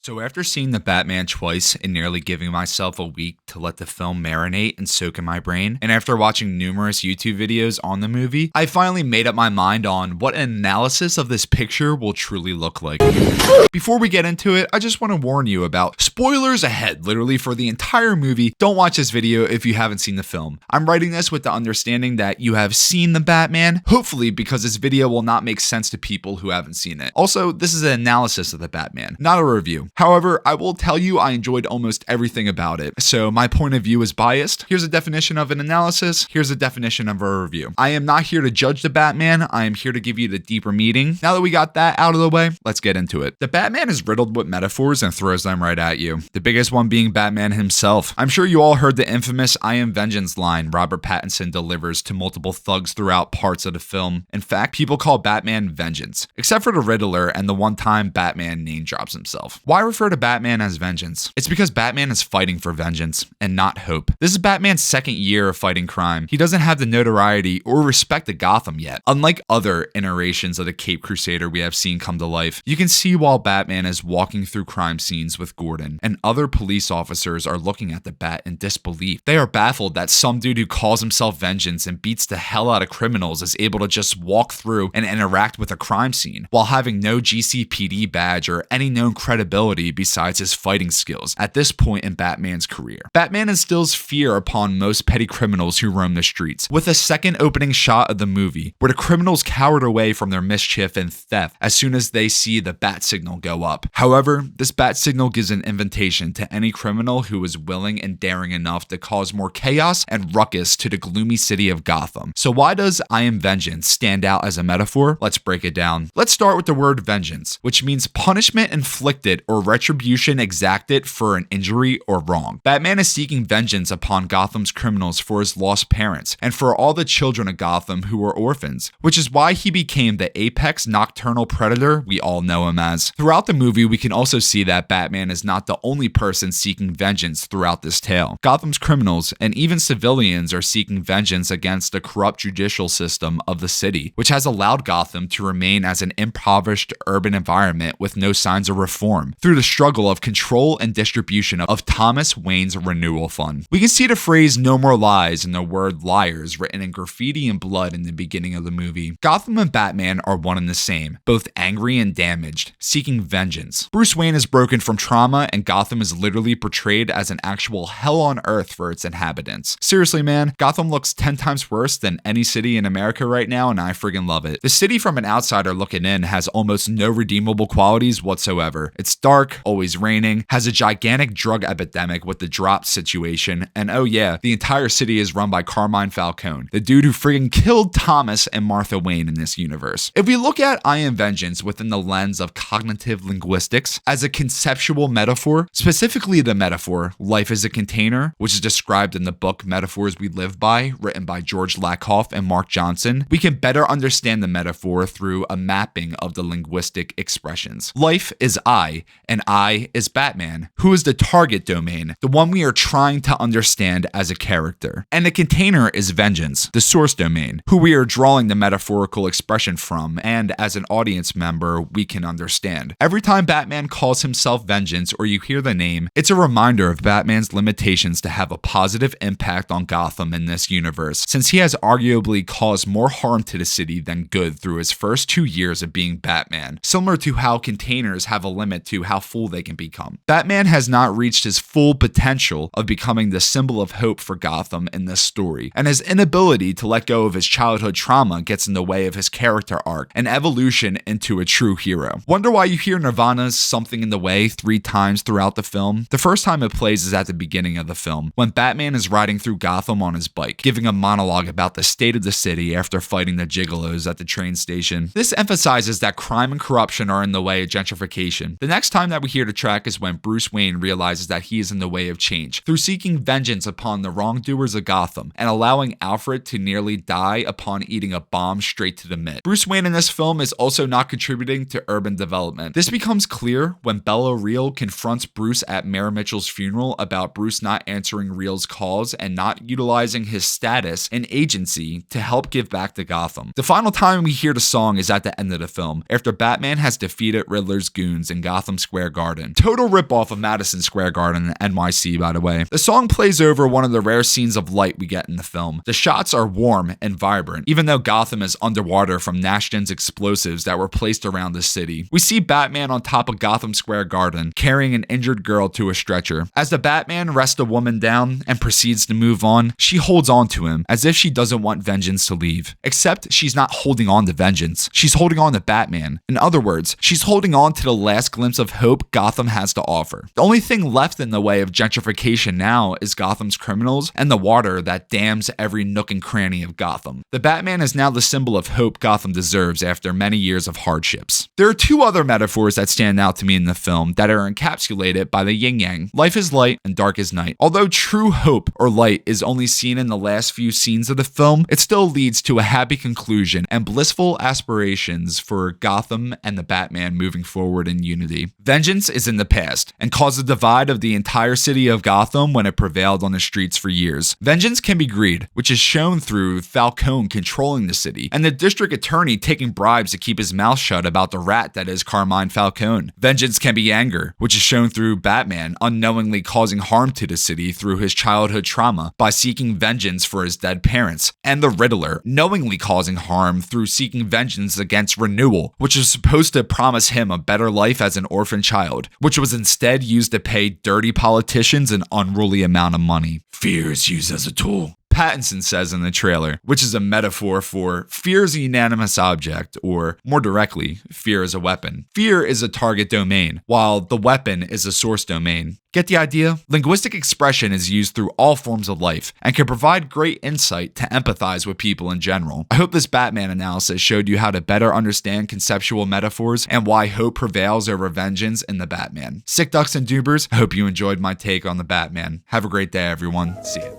So after seeing The Batman twice and nearly giving myself a week to let the film marinate and soak in my brain, and after watching numerous YouTube videos on the movie, I finally made up my mind on what an analysis of this picture will truly look like. Before we get into it, I just want to warn you about spoilers ahead, literally for the entire movie. Don't watch this video if you haven't seen the film. I'm writing this with the understanding that you have seen The Batman, hopefully because this video will not make sense to people who haven't seen it. Also, this is an analysis of The Batman, not a review. However, I will tell you I enjoyed almost everything about it, so my point of view is biased. Here's a definition of an analysis, here's a definition of a review. I am not here to judge The Batman, I am here to give you the deeper meaning. Now that we got that out of the way, let's get into it. The Batman is riddled with metaphors and throws them right at you. The biggest one being Batman himself. I'm sure you all heard the infamous "I am vengeance" line Robert Pattinson delivers to multiple thugs throughout parts of the film. In fact, people call Batman Vengeance, except for the Riddler and the one time Batman name drops himself. Why refer to Batman as vengeance? It's because Batman is fighting for vengeance and not hope. This is Batman's second year of fighting crime. He doesn't have the notoriety or respect of Gotham yet. Unlike other iterations of the Cape Crusader we have seen come to life, you can see while Batman is walking through crime scenes with Gordon and other police officers are looking at the Bat in disbelief. They are baffled that some dude who calls himself Vengeance and beats the hell out of criminals is able to just walk through and interact with a crime scene while having no GCPD badge or any known credibility besides his fighting skills at this point in Batman's career. Batman instills fear upon most petty criminals who roam the streets, with a second opening shot of the movie where the criminals cowered away from their mischief and theft as soon as they see the bat signal go up. However, this bat signal gives an invitation to any criminal who is willing and daring enough to cause more chaos and ruckus to the gloomy city of Gotham. So why does "I am vengeance" stand out as a metaphor? Let's break it down. Let's start with the word vengeance, which means punishment inflicted or retribution exacted for an injury or wrong. Batman is seeking vengeance upon Gotham's criminals for his lost parents and for all the children of Gotham who were orphans, which is why he became the apex nocturnal predator we all know him as. Throughout the movie, we can also see that Batman is not the only person seeking vengeance throughout this tale. Gotham's criminals and even civilians are seeking vengeance against the corrupt judicial system of the city, which has allowed Gotham to remain as an impoverished urban environment with no signs of reform, through the struggle of control and distribution of Thomas Wayne's renewal fund. We can see the phrase "no more lies" and the word "liars" written in graffiti and blood in the beginning of the movie. Gotham and Batman are one and the same, both angry and damaged, seeking vengeance. Bruce Wayne is broken from trauma and Gotham is literally portrayed as an actual hell on earth for its inhabitants. Seriously man, Gotham looks 10 times worse than any city in America right now and I friggin' love it. The city from an outsider looking in has almost no redeemable qualities whatsoever. It's dark, always raining, has a gigantic drug epidemic with the drop situation, and oh yeah, the entire city is run by Carmine Falcone, the dude who friggin' killed Thomas and Martha Wayne in this universe. If we look at "I am vengeance" within the lens of cognitive linguistics as a conceptual metaphor, specifically the metaphor "life is a container," which is described in the book Metaphors We Live By, written by George Lakoff and Mark Johnson, we can better understand the metaphor through a mapping of the linguistic expressions. Life is I, and I is Batman, who is the target domain, the one we are trying to understand as a character. And the container is vengeance, the source domain, who we are drawing the metaphorical expression from, and as an audience member, we can understand. Every time Batman calls himself Vengeance or you hear the name, it's a reminder of Batman's limitations to have a positive impact on Gotham in this universe, since he has arguably caused more harm to the city than good through his first 2 years of being Batman, similar to how containers have a limit to how full they can become. Batman has not reached his full potential of becoming the symbol of hope for Gotham in this story, and his inability to let go of his childhood trauma gets in the way of his character arc and evolution into a true hero. Wonder why you hear Nirvana's "Something in the Way" 3 times throughout the film? The first time it plays is at the beginning of the film, when Batman is riding through Gotham on his bike, giving a monologue about the state of the city after fighting the gigolos at the train station. This emphasizes that crime and corruption are in the way of gentrification. The next time that we hear the track is when Bruce Wayne realizes that he is in the way of change, through seeking vengeance upon the wrongdoers of Gotham and allowing Alfred to nearly die upon eating a bomb straight to the mitt. Bruce Wayne in this film is also not contributing to urban development. This becomes clear when Bella Real confronts Bruce at Mayor Mitchell's funeral about Bruce not answering Real's calls and not utilizing his status and agency to help give back to Gotham. The final time we hear the song is at the end of the film, after Batman has defeated Riddler's goons in Gotham Square Square Garden. Total ripoff of Madison Square Garden in NYC, by the way. The song plays over one of the rare scenes of light we get in the film. The shots are warm and vibrant, even though Gotham is underwater from Nashton's explosives that were placed around the city. We see Batman on top of Gotham Square Garden, carrying an injured girl to a stretcher. As the Batman rests the woman down and proceeds to move on, she holds on to him, as if she doesn't want vengeance to leave. Except she's not holding on to vengeance. She's holding on to Batman. In other words, she's holding on to the last glimpse of hope Gotham has to offer. The only thing left in the way of gentrification now is Gotham's criminals and the water that dams every nook and cranny of Gotham. The Batman is now the symbol of hope Gotham deserves after many years of hardships. There are two other metaphors that stand out to me in the film that are encapsulated by the yin-yang. Life is light and dark is night. Although true hope or light is only seen in the last few scenes of the film, it still leads to a happy conclusion and blissful aspirations for Gotham and the Batman moving forward in unity. Vengeance is in the past and caused the divide of the entire city of Gotham when it prevailed on the streets for years. Vengeance can be greed, which is shown through Falcone controlling the city and the district attorney taking bribes to keep his mouth shut about the rat that is Carmine Falcone. Vengeance can be anger, which is shown through Batman unknowingly causing harm to the city through his childhood trauma by seeking vengeance for his dead parents, and the Riddler knowingly causing harm through seeking vengeance against Renewal, which was supposed to promise him a better life as an orphan child, which was instead used to pay dirty politicians an unruly amount of money. Fear is used as a tool, Pattinson says in the trailer, which is a metaphor for fear is a unanimous object, or more directly, fear is a weapon. Fear is a target domain, while the weapon is a source domain. Get the idea? Linguistic expression is used through all forms of life and can provide great insight to empathize with people in general. I hope this Batman analysis showed you how to better understand conceptual metaphors and why hope prevails over vengeance in the Batman. Sick Ducks and Dubers, I hope you enjoyed my take on the Batman. Have a great day, everyone. See ya.